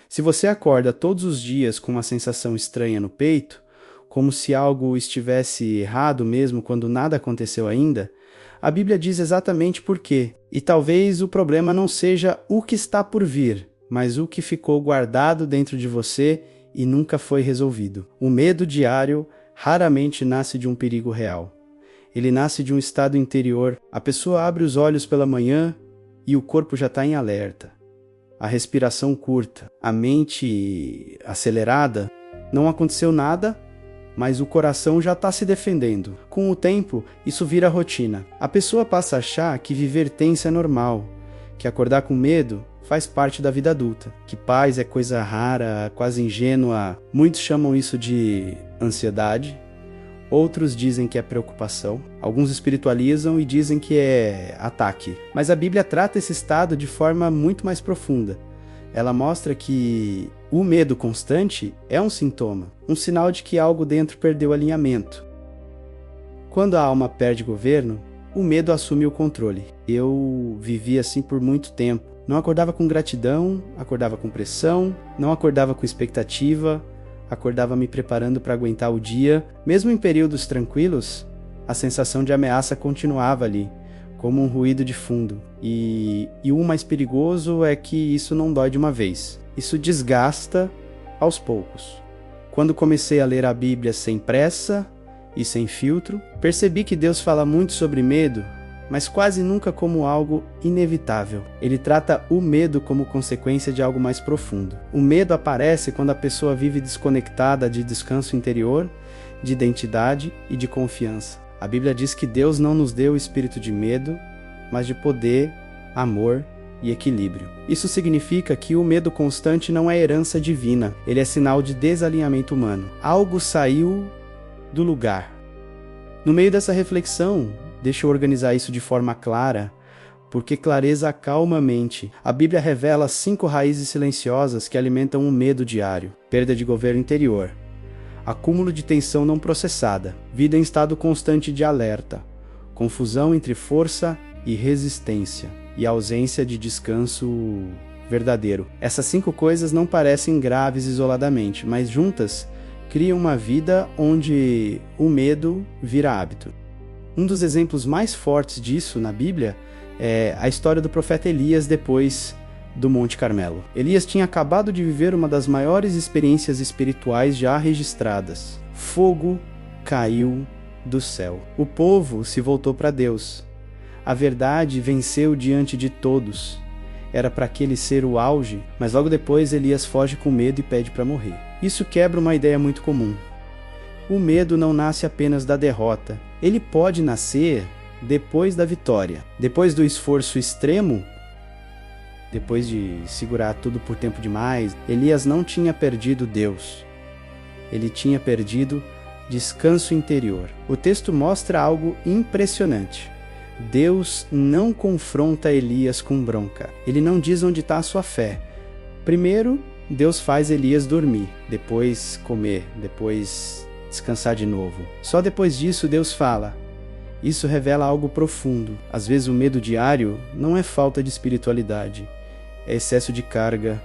Se você acorda todos os dias com uma sensação estranha no peito, como se algo estivesse errado mesmo quando nada aconteceu ainda, a Bíblia diz exatamente por quê. E talvez o problema não seja o que está por vir, mas o que ficou guardado dentro de você e nunca foi resolvido. O medo diário raramente nasce de um perigo real. Ele nasce de um estado interior. A pessoa abre os olhos pela manhã e o corpo já está em alerta. A respiração curta, a mente acelerada. Não aconteceu nada, mas o coração já está se defendendo. Com o tempo, isso vira rotina. A pessoa passa a achar que viver tenso é normal, que acordar com medo faz parte da vida adulta, que paz é coisa rara, quase ingênua. Muitos chamam isso de ansiedade, outros dizem que é preocupação, alguns espiritualizam e dizem que é ataque. Mas a Bíblia trata esse estado de forma muito mais profunda. Ela mostra que o medo constante é um sintoma, um sinal de que algo dentro perdeu alinhamento. Quando a alma perde governo, o medo assume o controle. Eu vivi assim por muito tempo. Não acordava com gratidão, acordava com pressão, não acordava com expectativa, acordava me preparando para aguentar o dia. Mesmo em períodos tranquilos, a sensação de ameaça continuava ali, como um ruído de fundo. E o mais perigoso é que isso não dói de uma vez. Isso desgasta aos poucos. Quando comecei a ler a Bíblia sem pressa e sem filtro, percebi que Deus fala muito sobre medo, mas quase nunca como algo inevitável. Ele trata o medo como consequência de algo mais profundo. O medo aparece quando a pessoa vive desconectada de descanso interior, de identidade e de confiança. A Bíblia diz que Deus não nos deu o espírito de medo, mas de poder, amor e equilíbrio. Isso significa que o medo constante não é herança divina, ele é sinal de desalinhamento humano. Algo saiu do lugar. No meio dessa reflexão, deixa eu organizar isso de forma clara, porque clareza acalma a mente. A Bíblia revela 5 raízes silenciosas que alimentam o medo diário: perda de governo interior, acúmulo de tensão não processada, vida em estado constante de alerta, confusão entre força e resistência e ausência de descanso verdadeiro. Essas 5 coisas não parecem graves isoladamente, mas juntas criam uma vida onde o medo vira hábito. Um dos exemplos mais fortes disso na Bíblia é a história do profeta Elias depois do Monte Carmelo. Elias tinha acabado de viver uma das maiores experiências espirituais já registradas. Fogo caiu do céu. O povo se voltou para Deus. A verdade venceu diante de todos. Era para aquele ser o auge, mas logo depois Elias foge com medo e pede para morrer. Isso quebra uma ideia muito comum. O medo não nasce apenas da derrota. Ele pode nascer depois da vitória. Depois do esforço extremo, depois de segurar tudo por tempo demais, Elias não tinha perdido Deus. Ele tinha perdido descanso interior. O texto mostra algo impressionante. Deus não confronta Elias com bronca. Ele não diz onde está a sua fé. Primeiro, Deus faz Elias dormir, depois comer, depois descansar de novo. Só depois disso Deus fala. Isso revela algo profundo. Às vezes o medo diário não é falta de espiritualidade, é excesso de carga,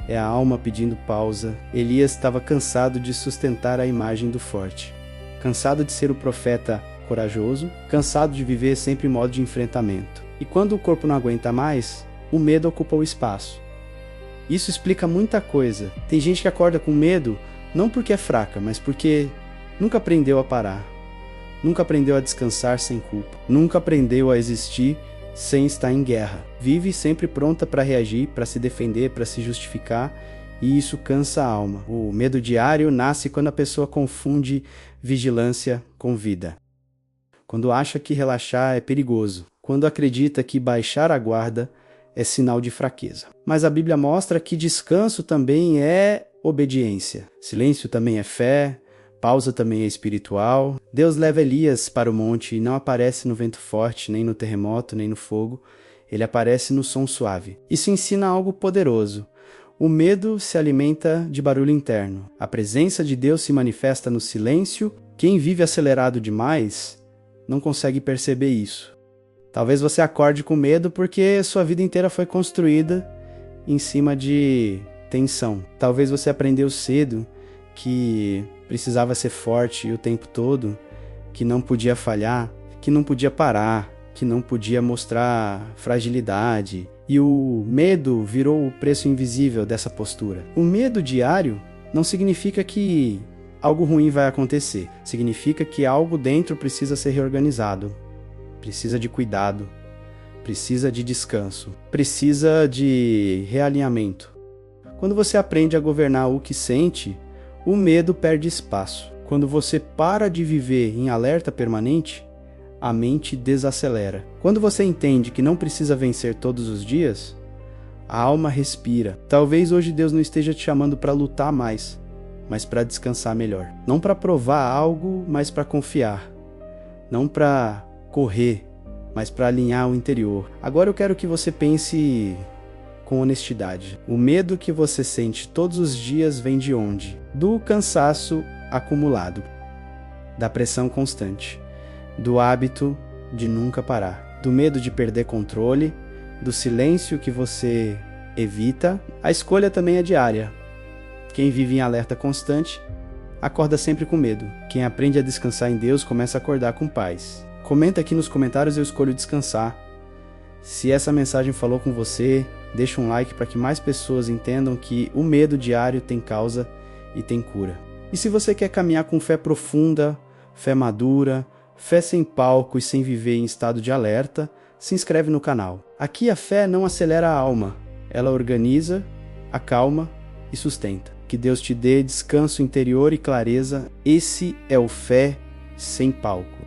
é a alma pedindo pausa. Elias estava cansado de sustentar a imagem do forte, cansado de ser o profeta corajoso, cansado de viver sempre em modo de enfrentamento. E quando o corpo não aguenta mais, o medo ocupa o espaço. Isso explica muita coisa. Tem gente que acorda com medo não porque é fraca, mas porque nunca aprendeu a parar, nunca aprendeu a descansar sem culpa, nunca aprendeu a existir sem estar em guerra. Vive sempre pronta para reagir, para se defender, para se justificar, e isso cansa a alma. O medo diário nasce quando a pessoa confunde vigilância com vida. Quando acha que relaxar é perigoso, quando acredita que baixar a guarda é sinal de fraqueza. Mas a Bíblia mostra que descanso também é obediência. Silêncio também é fé, pausa também é espiritual. Deus leva Elias para o monte e não aparece no vento forte, nem no terremoto, nem no fogo. Ele aparece no som suave. Isso ensina algo poderoso. O medo se alimenta de barulho interno. A presença de Deus se manifesta no silêncio. Quem vive acelerado demais não consegue perceber isso. Talvez você acorde com medo porque sua vida inteira foi construída em cima de tensão. Talvez você aprendeu cedo que precisava ser forte o tempo todo, que não podia falhar, que não podia parar, que não podia mostrar fragilidade. E o medo virou o preço invisível dessa postura. O medo diário não significa que algo ruim vai acontecer. Significa que algo dentro precisa ser reorganizado. Precisa de cuidado. Precisa de descanso. Precisa de realinhamento. Quando você aprende a governar o que sente, o medo perde espaço. Quando você para de viver em alerta permanente, a mente desacelera. Quando você entende que não precisa vencer todos os dias, a alma respira. Talvez hoje Deus não esteja te chamando para lutar mais, mas para descansar melhor. Não para provar algo, mas para confiar. Não para correr, mas para alinhar o interior. Agora eu quero que você pense com honestidade. O medo que você sente todos os dias vem de onde? Do cansaço acumulado, da pressão constante, do hábito de nunca parar, do medo de perder controle, do silêncio que você evita. A escolha também é diária. Quem vive em alerta constante acorda sempre com medo. Quem aprende a descansar em Deus começa a acordar com paz. Comenta aqui nos comentários, eu escolho descansar. Se essa mensagem falou com você, deixa um like para que mais pessoas entendam que o medo diário tem causa e tem cura. E se você quer caminhar com fé profunda, fé madura, fé sem palco e sem viver em estado de alerta, se inscreve no canal. Aqui a fé não acelera a alma, ela organiza, acalma e sustenta. Que Deus te dê descanso interior e clareza. Esse é o Fé Sem Palco.